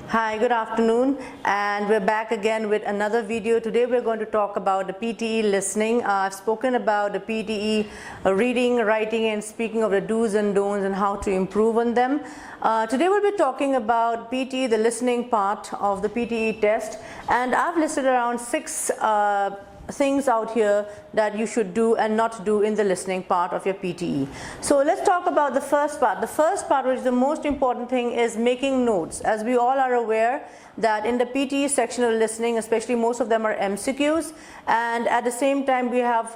Hi, good afternoon, and we're back again with another video. Today we're going to talk about the PTE listening. I've spoken about the PTE reading, writing and speaking of the do's and don'ts and how to improve on them. Today we'll be talking about PTE, the listening part of the PTE test, and I've listed around 6 things out here that you should do and not do in the listening part of your PTE. So let's talk about the first part. The first part, which is the most important thing, is making notes. As we all are aware that in the PTE section of listening, especially most of them are MCQs, and at the same time we have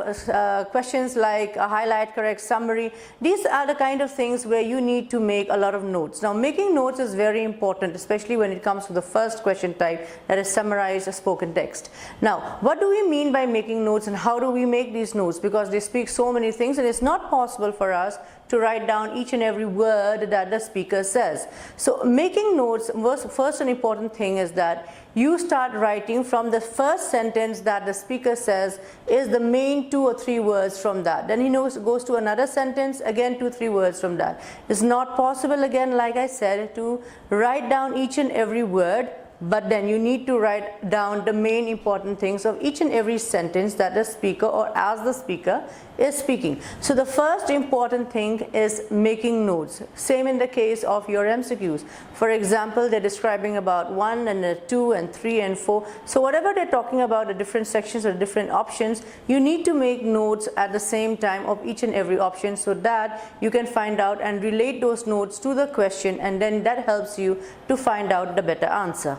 questions like a highlight, correct, summary. These are the kind of things where you need to make a lot of notes. Now making notes is very important, especially when it comes to the first question type, that is summarize a spoken text. Now what do we mean by making notes and how do we make these notes? Because they speak so many things and it's not possible for us to write down each and every word that the speaker says. So making notes, first an important thing is that you start writing from the first sentence that the speaker says is the main 2 or 3 words from that. Then he goes to another sentence, again 2 or 3 words from that. It's not possible, again, like I said, to write down each and every word, but then you need to write down the main important things of each and every sentence that the speaker or as the speaker is speaking. So the first important thing is making notes. Same in the case of your MCQs. For example, they're describing about 1 and 2 and 3 and 4. So whatever they're talking about, the different sections or different options, you need to make notes at the same time of each and every option so that you can find out and relate those notes to the question, and then that helps you to find out the better answer.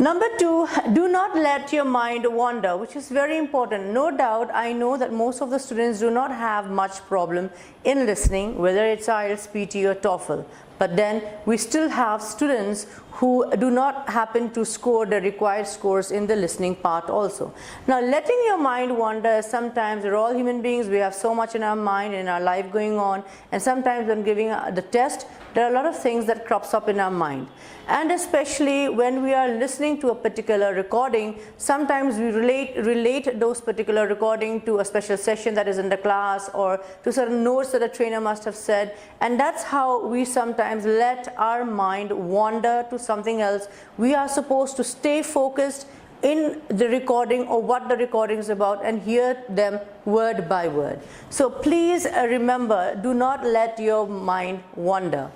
Number 2, do not let your mind wander, which is very important. No doubt, I know that most of the students do not have much problem in listening, whether it's IELTS, PTE or TOEFL. But then we still have students who do not happen to score the required scores in the listening part also. Now letting your mind wander, sometimes we're all human beings, we have so much in our mind, in our life going on, and sometimes when giving the test, there are a lot of things that crops up in our mind. And especially when we are listening to a particular recording, sometimes we relate those particular recording to a special session that is in the class or to certain notes that a trainer must have said, and that's how we sometimes let our mind wander to something else. We are supposed to stay focused in the recording or what the recording is about and hear them word by word. So please remember, do not let your mind wander.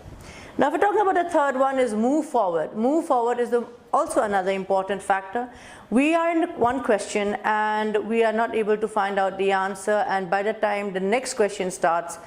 Now if we're talking about the third one, is move forward. Move forward is also another important factor. We are in one question and we are not able to find out the answer, and by the time the next question starts,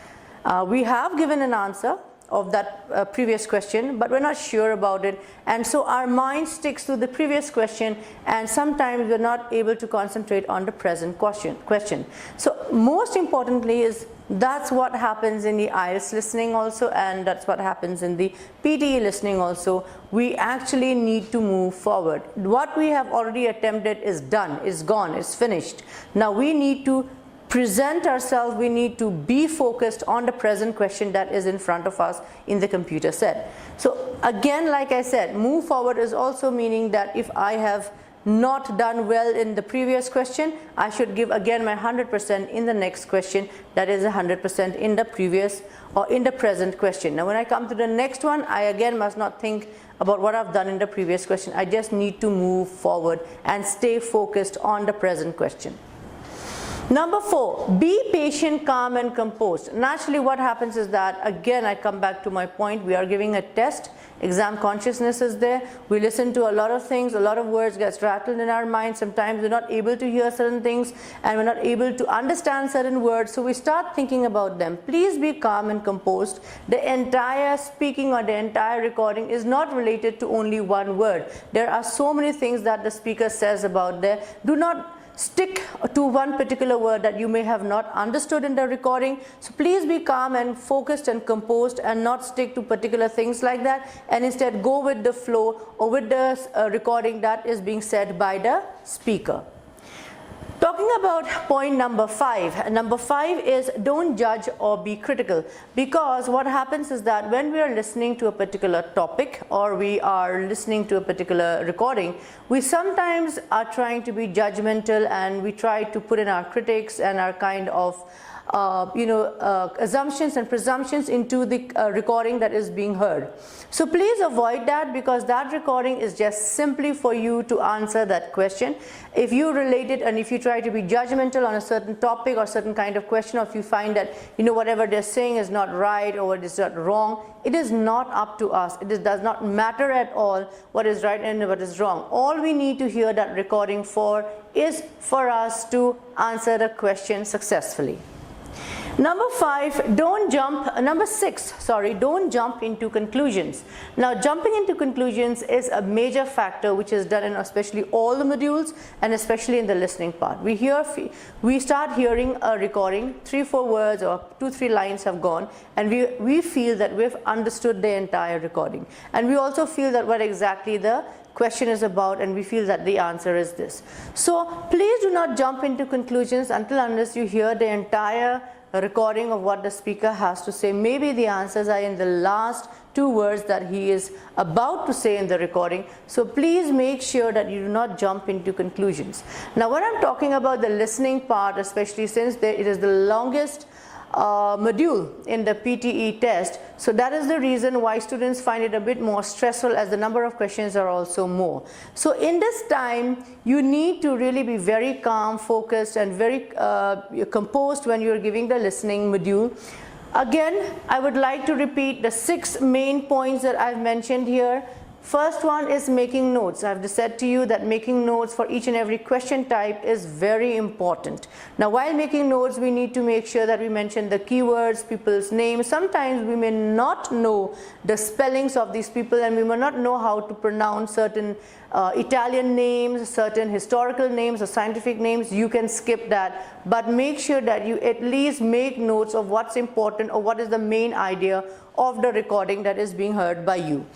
we have given an answer of that previous question, but we're not sure about it, and so our mind sticks to the previous question, and sometimes we're not able to concentrate on the present question. So most importantly is that's what happens in the IELTS listening also, and that's what happens in the PTE listening also. We actually need to move forward. What we have already attempted is done, is gone, is finished. Now we need to present ourselves, we need to be focused on the present question that is in front of us in the computer set. So again, like I said, move forward is also meaning that if I have not done well in the previous question, I should give again my 100% in the next question, that is 100% in the previous or in the present question. Now when I come to the next one, I again must not think about what I've done in the previous question. I just need to move forward and stay focused on the present question. Number 4, be patient, calm and composed. Naturally what happens is that, again I come back to my point, we are giving a test, exam consciousness is there, we listen to a lot of things, a lot of words gets rattled in our mind, sometimes we're not able to hear certain things and we're not able to understand certain words, so we start thinking about them. Please be calm and composed. The entire speaking or the entire recording is not related to only one word. There are so many things that the speaker says about there. Do not stick to one particular word that you may have not understood in the recording. So please be calm and focused and composed and not stick to particular things like that, and instead go with the flow or with the recording that is being said by the speaker. Talking about point number 5. Number 5 is don't judge or be critical, because what happens is that when we are listening to a particular topic or we are listening to a particular recording, we sometimes are trying to be judgmental and we try to put in our critics and our kind of assumptions and presumptions into the recording that is being heard. So please avoid that, because that recording is just simply for you to answer that question. If you relate it and if you try to be judgmental on a certain topic or certain kind of question, or if you find that whatever they're saying is not right or it is not wrong, it is not up to us. It does not matter at all what is right and what is wrong. All we need to hear that recording for is for us to answer the question successfully. Number 6, don't jump into conclusions. Now, jumping into conclusions is a major factor which is done in especially all the modules and especially in the listening part. We start hearing a recording, 3-4 words or 2-3 lines have gone, and we feel that we've understood the entire recording. And we also feel that what exactly the question is about, and we feel that the answer is this. So please do not jump into conclusions unless you hear the entire recording of what the speaker has to say. Maybe the answers are in the last 2 words that he is about to say in the recording. So please make sure that you do not jump into conclusions. Now, when I'm talking about the listening part, especially since it is the longest module in the PTE test, so that is the reason why students find it a bit more stressful, as the number of questions are also more. So in this time, you need to really be very calm, focused, and very composed when you're giving the listening module. Again, I would like to repeat the 6 main points that I've mentioned here. First one is making notes. I've said to you that making notes for each and every question type is very important. Now, while making notes, we need to make sure that we mention the keywords, people's names. Sometimes we may not know the spellings of these people, and we may not know how to pronounce certain Italian names, certain historical names or scientific names. You can skip that, but make sure that you at least make notes of what's important or what is the main idea of the recording that is being heard by you.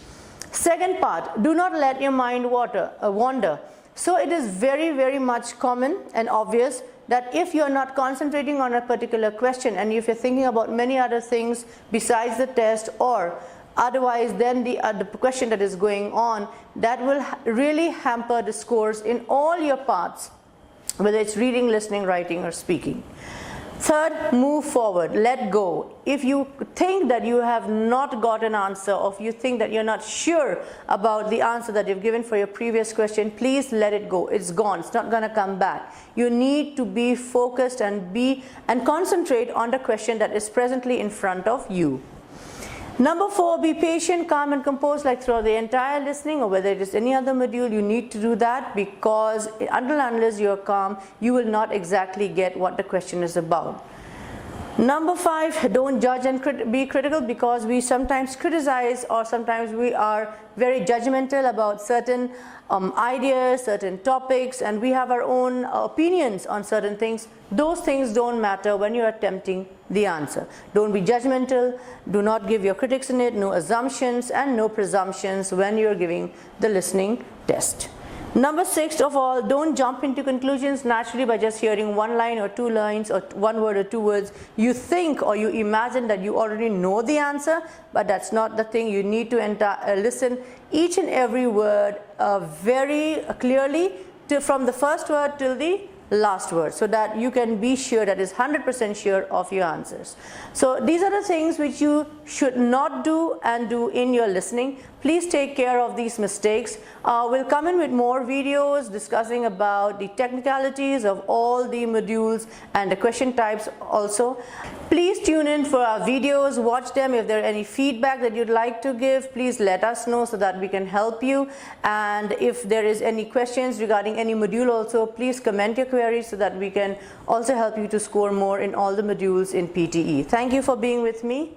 Second part, do not let your mind wander. So it is very, very much common and obvious that if you're not concentrating on a particular question, and if you're thinking about many other things besides the test or otherwise then the question that is going on, that will really hamper the scores in all your parts, whether it's reading, listening, writing, or speaking. Third, move forward, let go. If you think that you have not got an answer, or if you think that you're not sure about the answer that you've given for your previous question, please let it go. It's gone. It's not going to come back. You need to be focused and concentrate on the question that is presently in front of you. Number 4, be patient, calm, and composed, like throughout the entire listening, or whether it is any other module. You need to do that, because unless you're calm, you will not exactly get what the question is about. Number 5, don't judge and be critical, because we sometimes criticize, or sometimes we are very judgmental about certain ideas, certain topics, and we have our own opinions on certain things. Those things don't matter when you're attempting the answer. Don't be judgmental, do not give your critics in it, no assumptions and no presumptions when you're giving the listening test. Number 6 of all, don't jump into conclusions naturally by just hearing 1 line or 2 lines or 1 word or 2 words. You think or you imagine that you already know the answer, but that's not the thing. You need to listen each and every word very clearly from the first word till the last word, so that you can be sure, that is 100% sure of your answers. So these are the things which you should not do and do in your listening. Please take care of these mistakes. We'll come in with more videos discussing about the technicalities of all the modules and the question types also. Please tune in for our videos, watch them. If there are any feedback that you'd like to give, please let us know so that we can help you. And if there is any questions regarding any module also, please comment your queries so that we can also help you to score more in all the modules in PTE. Thank you for being with me.